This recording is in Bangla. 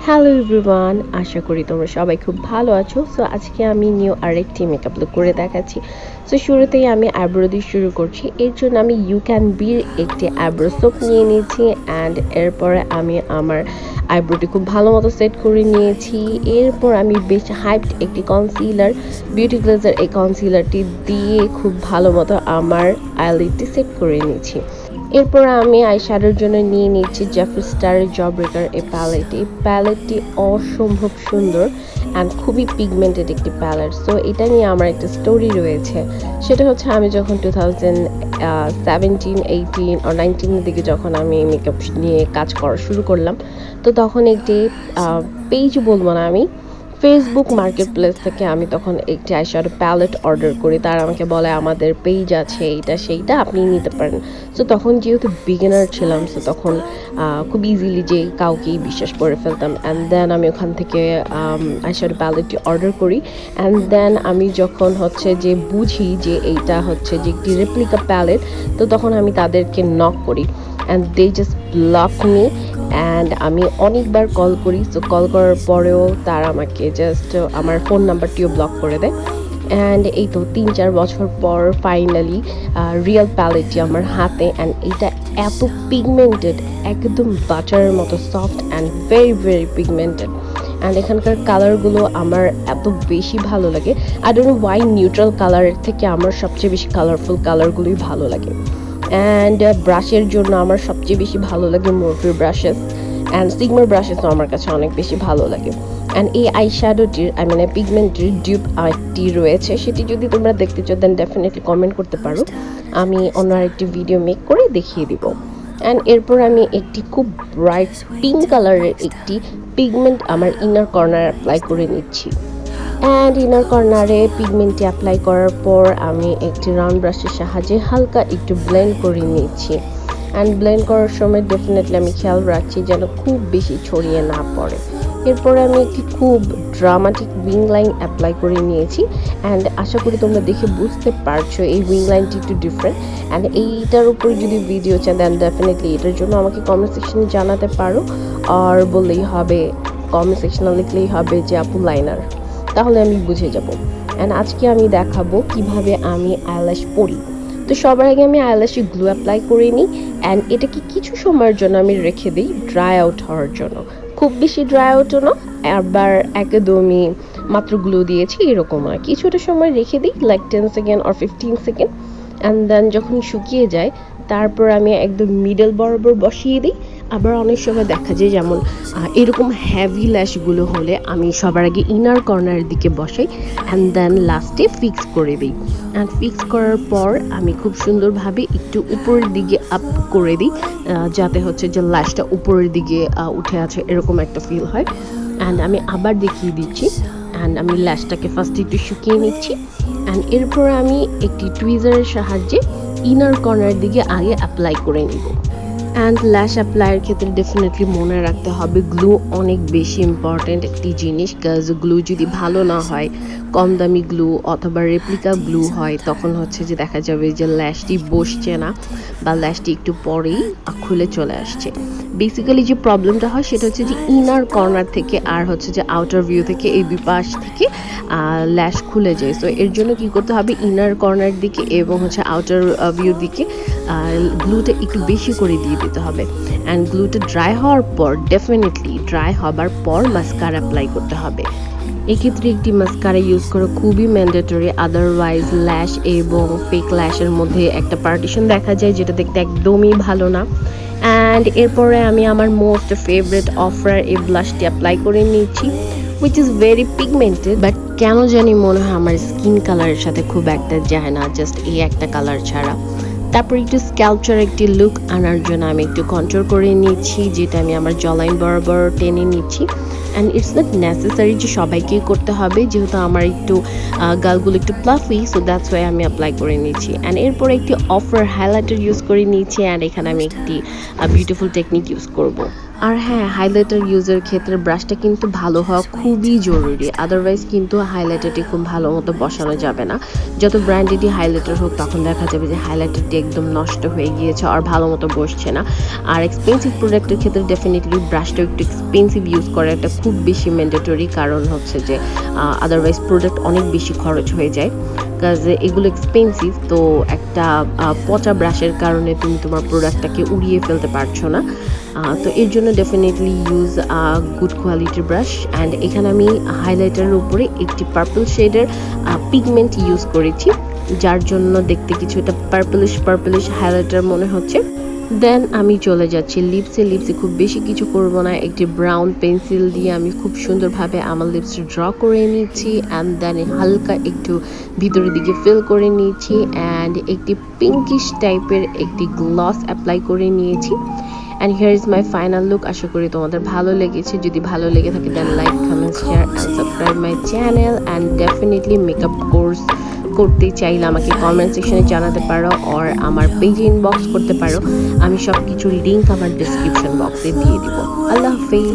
হ্যালো এভরিওয়ান, আশা করি তোমরা সবাই খুব ভালো আছো। সো আজকে আমি নিউ আরেকটি মেকআপ লুক করে দেখাচ্ছি। সো শুরুতেই আমি আইব্রো দিয়ে শুরু করছি। এর জন্য আমি ইউ ক্যান বির একটি আইব্রো সোপ নিয়ে নিয়েছি অ্যান্ড এরপরে আমি আমার আইব্রোটি খুব ভালো মতো সেট করে নিয়েছি। এরপর আমি বেশ হাইপড একটি কনসিলার, বিউটি গ্লেজার এই কনসিলারটি দিয়ে খুব ভালো মতো আমার আইলিডটি সেট করে নিয়েছি। এরপর আমি আইশ্যাডোর জন্য নিয়ে নিচ্ছি জেফ্রি স্টারের জব ব্রেকার এই প্যালেটটি অসম্ভব সুন্দর অ্যান্ড খুবই পিগমেন্টেড একটি প্যালেট। সো এটা নিয়ে আমার একটা স্টোরি রয়েছে। সেটা হচ্ছে আমি যখন 2017, 18 আর 19-এর দিকে যখন আমি মেকআপ নিয়ে কাজ করা শুরু করলাম, তো তখন একটি পেজ বলবো না, আমি ফেসবুক মার্কেট প্লেস থেকে আমি তখন একটি আইশ্যাডো প্যালেট অর্ডার করি। তারা আমাকে বলে আমাদের পেজ আছে এইটা সেইটা, আপনি নিতে পারেন। সো তখন যেহেতু বিগিনার ছিলাম, সো তখন খুব ইজিলি যে কাউকেই বিশ্বাস করে ফেলতাম। অ্যান্ড দেন আমি ওখান থেকে আইশ্যাডো প্যালেটটি অর্ডার করি। অ্যান্ড দেন আমি যখন হচ্ছে যে বুঝি যে এইটা হচ্ছে যে একটি রেপ্লিকা প্যালেট, তো তখন আমি তাদেরকে নক করি and they just block me. And আমি অনেকবার কল করি। সো কল করার পরেও তারা আমাকে জাস্ট আমার ফোন নাম্বারটিও ব্লক করে দেয়। অ্যান্ড এই তো 3-4 বছর পর ফাইনালি রিয়েল প্যালেটটি আমার হাতে। অ্যান্ড এটা এত পিগমেন্টেড, একদম বাটারের মতো soft and very very pigmented. And এখানকার কালারগুলো আমার এত বেশি ভালো লাগে। I don't know Y, neutral কালারের থেকে আমার সবচেয়ে বেশি কালারফুল কালারগুলোই ভালো লাগে। অ্যান্ড ব্রাশের জন্য আমার সবচেয়ে বেশি ভালো লাগে মোরফির ব্রাশেস অ্যান্ড সিগমার ব্রাশেসও আমার কাছে অনেক বেশি ভালো লাগে। অ্যান্ড এই আইশ্যাডোটির পিগমেন্টের ডিউপ আরেকটি রয়েছে, সেটি যদি তোমরা দেখতে চাও দেন ডেফিনেটলি কমেন্ট করতে পারো, আমি অন্য আরেকটি ভিডিও মেক করে দেখিয়ে দিব। অ্যান্ড এরপর আমি একটি খুব ব্রাইট পিঙ্ক কালারের একটি পিগমেন্ট আমার ইনার কর্নার অ্যাপ্লাই করে নিচ্ছি। অ্যান্ড ইনার কর্নারে পিগমেন্টটি অ্যাপ্লাই করার পর আমি একটি রাউন্ড ব্রাশের সাহায্যে হালকা একটু ব্লেন্ড করে নিচ্ছি। অ্যান্ড ব্লেন্ড করার সময় ডেফিনেটলি আমি খেয়াল রাখছি যেন খুব বেশি ছড়িয়ে না পড়ে। এরপরে আমি একটি খুব ড্রামাটিক উইং লাইন অ্যাপ্লাই করে নিয়েছি। অ্যান্ড আশা করি তোমরা দেখে বুঝতে পারছো এই উইং লাইনটি একটু ডিফারেন্ট। অ্যান্ড এইটার উপরে যদি ভিডিও চান দেন ডেফিনেটলি এটার জন্য আমাকে কমেন্ট সেকশনে জানাতে পারো, আর বললেই হবে, কমেন্ট সেকশনে লিখলেই হবে যে আপু লাইনার, তাহলে আমি বুঝে যাব। অ্যান্ড আজকে আমি দেখাবো কিভাবে আমি আইল্যাশ পরি। তো সবার আগে আমি আইল্যাশে গ্লু অ্যাপ্লাই করে নিই অ্যান্ড এটাকে কিছু সময়ের জন্য আমি রেখে দিই ড্রাই আউট হওয়ার জন্য। খুব বেশি ড্রাই আউটও না, আবার একদমই মাত্র গ্লু দিয়েছি এরকম নয়, কিছুটা সময় রেখে দিই, লাইক 10 সেকেন্ড আর 15 সেকেন্ড। অ্যান্ড দেন যখন শুকিয়ে যায় তারপর আমি একদম মিডল বরাবর বসিয়ে দিই। আবার অনেক সময় দেখা যায় যেমন এরকম হ্যাভি ল্যাশগুলো হলে আমি সবার আগে ইনার কর্নারের দিকে বসাই অ্যান্ড দেন লাস্টে ফিক্স করে দিই। অ্যান্ড ফিক্স করার পর আমি খুব সুন্দরভাবে একটু উপরের দিকে আপ করে দিই, যাতে হচ্ছে যে ল্যাশটা উপরের দিকে উঠে আছে এরকম একটা ফিল হয়। অ্যান্ড আমি আবার দেখিয়ে দিচ্ছি। অ্যান্ড আমি ল্যাশটাকে ফার্স্ট একটু শুকিয়ে নিচ্ছি। অ্যান্ড এরপর আমি একটি টুইজারের সাহায্যে ইনার কর্নারের দিকে আগে অ্যাপ্লাই করে নিব। অ্যান্ড ল্যাশ অ্যাপ্লাইয়ের ক্ষেত্রে ডেফিনেটলি মনে রাখতে হবে গ্লু অনেক বেশি ইম্পর্ট্যান্ট একটি জিনিস। কাজ গ্লু যদি ভালো না হয়, কম দামি গ্লু অথবা রেপ্লিকা গ্লু হয়, তখন হচ্ছে যে দেখা যাবে যে ল্যাশটি বসছে না বা ল্যাশটি একটু পরেই খুলে চলে আসছে। বেসিক্যালি যে প্রবলেমটা হয় সেটা হচ্ছে যে ইনার কর্নার থেকে আর হচ্ছে যে আউটার ভিউ থেকে, এই দুই পাশ থেকে ল্যাশ খুলে যায়। সো এর জন্য কি করতে হবে, ইনার কর্নার দিকে এবং হচ্ছে আউটার ভিউর দিকে গ্লুটা একটু বেশি করে দিয়ে দিতে হবে। অ্যান্ড গ্লুটা ড্রাই হওয়ার পর, ডেফিনেটলি ড্রাই হবার পর মাস্কারা অ্যাপ্লাই করতে হবে। এক্ষেত্রে একটি মাস্কারা ইউজ করা খুবই ম্যান্ডেটরি, আদারওয়াইজ ল্যাশ এবং ফেক ল্যাশের মধ্যে একটা পার্টিশন দেখা যায় যেটা দেখতে একদমই ভালো না। অ্যান্ড এরপরে আমি আমার মোস্ট ফেভারিট অফার এই ব্লাশটি অ্যাপ্লাই করে নিয়েছি, which is very pigmented, but কেন জানি মনে হয় আমার স্কিন কালারের সাথে খুব একটা যায় না, জাস্ট এই একটা কালার ছাড়া। তারপর একটু স্ক্যাল্পচার একটি লুক আনার জন্য আমি একটু কন্ট্রোল করে নিচ্ছি, যেটা আমি আমার জলাইন বরাবর টেনে নিচ্ছি। অ্যান্ড ইটস নট নেসেসারি যে সবাইকেই করতে হবে, যেহেতু আমার একটু গালগুলো একটু প্লাফি, সো দ্যাটস ওয়াই আমি অ্যাপ্লাই করে নিচ্ছি। অ্যান্ড এরপর একটি অফার হাইলাইটার ইউজ করে নিচ্ছি। অ্যান্ড এখানে আমি একটি বিউটিফুল টেকনিক ইউজ করব। আর হ্যাঁ, হাইলাইটার ইউজের ক্ষেত্রে ব্রাশটা কিন্তু ভালো হওয়া খুবই জরুরি। আদারওয়াইজ কিন্তু হাইলাইটারটি খুব ভালো মতো বসানো যাবে না। যত ব্র্যান্ডেডই হাইলাইটার হোক তখন দেখা যাবে যে হাইলাইটারটি একদম নষ্ট হয়ে গিয়েছে আর ভালো মতো বসছে না। আর এক্সপেন্সিভ প্রোডাক্টের ক্ষেত্রে ডেফিনিটলি ব্রাশটা একটু এক্সপেন্সিভ ইউজ করাটা খুব বেশি ম্যান্ডেটরি, কারণ হচ্ছে যে আদারওয়াইজ প্রোডাক্ট অনেক বেশি খরচ হয়ে যায়। কাজ এগুলো এক্সপেন্সিভ, তো একটা পচা ব্রাশের কারণে তুমি তোমার প্রোডাক্টটাকে উড়িয়ে ফেলতে পারছো না। তো এর জন্য ডেফিনেটলি ইউজ গুড কোয়ালিটির ব্রাশ। অ্যান্ড এখানে আমি হাইলাইটারের উপরে একটি পার্পল শেডের পিগমেন্ট ইউজ করেছি, যার জন্য দেখতে কিছুটা পার্পলিশ হাইলাইটার মনে হচ্ছে। দেন আমি চলে যাচ্ছি লিপসে খুব বেশি কিছু করব না, একটি ব্রাউন পেন্সিল দিয়ে আমি খুব সুন্দরভাবে আমার লিপসে ড্র করে নিয়েছি। অ্যান্ড দেন হালকা একটু ভিতরের দিকে ফিল করে নিয়েছি অ্যান্ড একটি পিঙ্কিশ টাইপের একটি গ্লস অ্যাপ্লাই করে নিয়েছি। And here is my final look. আশা করি তোমাদের ভালো লেগেছে। যদি ভালো লেগে থাকে then like, comment, share and subscribe my channel. And definitely makeup course করতে চাইলে আমাকে কমেন্ট সেকশনে জানাতে পারো আর আমার পেজে ইনবক্স করতে পারো। আমি সব কিছুর লিঙ্ক আমার ডিসক্রিপশন বক্সে দিয়ে দিব। আল্লাহ হাফেজ।